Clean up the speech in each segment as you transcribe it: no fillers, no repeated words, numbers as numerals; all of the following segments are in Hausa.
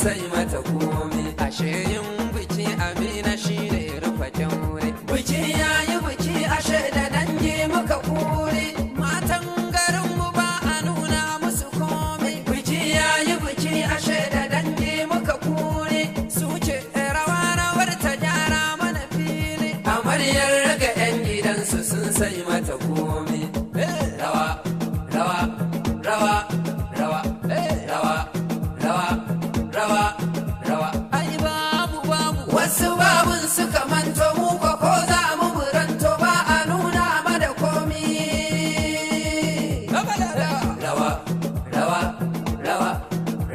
sai mata komi ashe yin biki Amina shine rufa kyaure. Biki yayi biki ashe da dangi muka kure, matan garin mu ba a nuna musu komai. Biki yayi biki ashe da dangi muka kure, su ce rawar ta gyara mana fili. Amaryar raga yan gidansu sun sai mata komi. Rawa rawa rawa rawa rawa rawa rawa rawa ai babu wasu babun suka manto mu ko za mu buranto ba a nuna mana komi. Rawa rawa rawa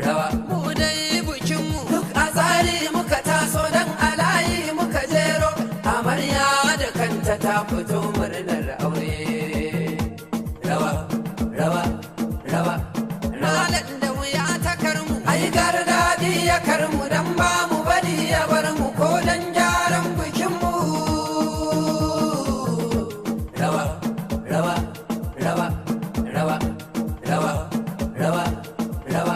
rawa mu dai bikin mu duk a tsari muka taso dan alayi muka jero, amarya da kanta ta fito murnar aure. Rawa rawa rawa ralan da wuya ta karmu ai garda ya karmu dan ba mu bari ya bar mu ko dan gyaran bikin mu. Rawa rawa rawa rawa rawa rawa rawa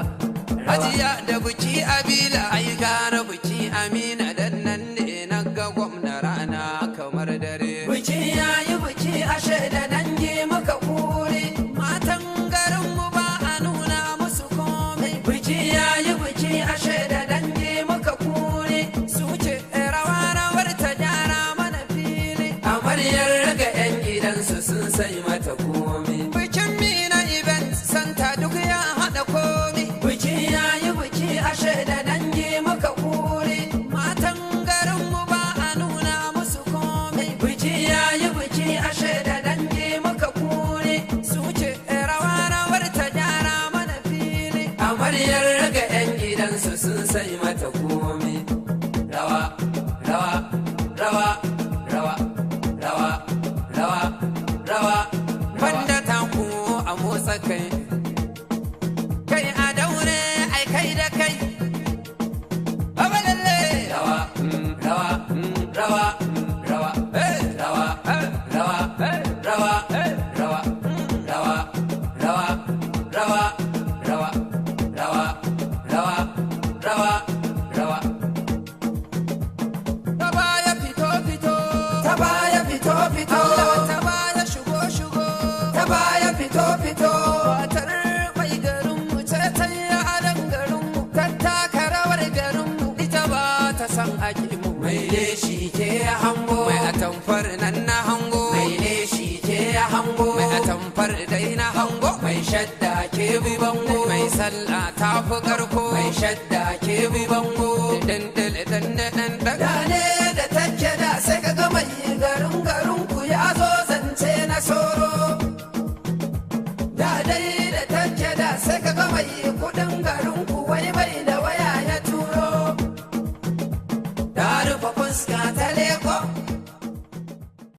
hajiya da biki Abila ai gara biki Amina dan nan ne na ga gwamna rana kamar dare. Biki yayi biki ashe da dangi muka kure, matan garin mu ba a nuna musu komai. Biki yayi biki ashe da dangi muka kure, su ce rawar ta gyara mana fili. Amaryar raga yan gidansu sun sai mata komi. Bikin Mina event santa duk ya haɗa komi. Biki yayi biki ashe da dangi muka kure, matan garin mu ba a nuna musu komai. Biki yayi biki ashe da dangi muka kure, su ce rawar ta gyara mana fili. Amaryar raga yan gidansu sun sai mata komi. Rawa rawa rawa rawa rawa rawa rawa banda taku a motsa kai kai a daure ai kai da kai. Abalalle rawa rawa rawa rawa rawa rawa rawa rawa rawa rawa rawa rawa rawa rawa rawa rawa. Ta baya fito fito, ta baya fito fito, ta baya shigo shigo, ta baya fito fito. Matar mai garin mu ce ta yi adan garin mu, ta taka rawar garin mu, ita ba ta san ake mu. Mai leshi ke hango, mai atamfar nan na hango, mai leshi ke hango, mai atamfar dai na hango, mai shadda ke bi bango, mai sallah ta fi karko, mai shadda ke bi bango. Dandal dandadan daga ne da take da sai ka ga mai garin ku ya zo zance na soro. Da dai da take da sai ka ga mai kudin garin ku wai bai da waya ya turo. Ta rufe fuska ta leko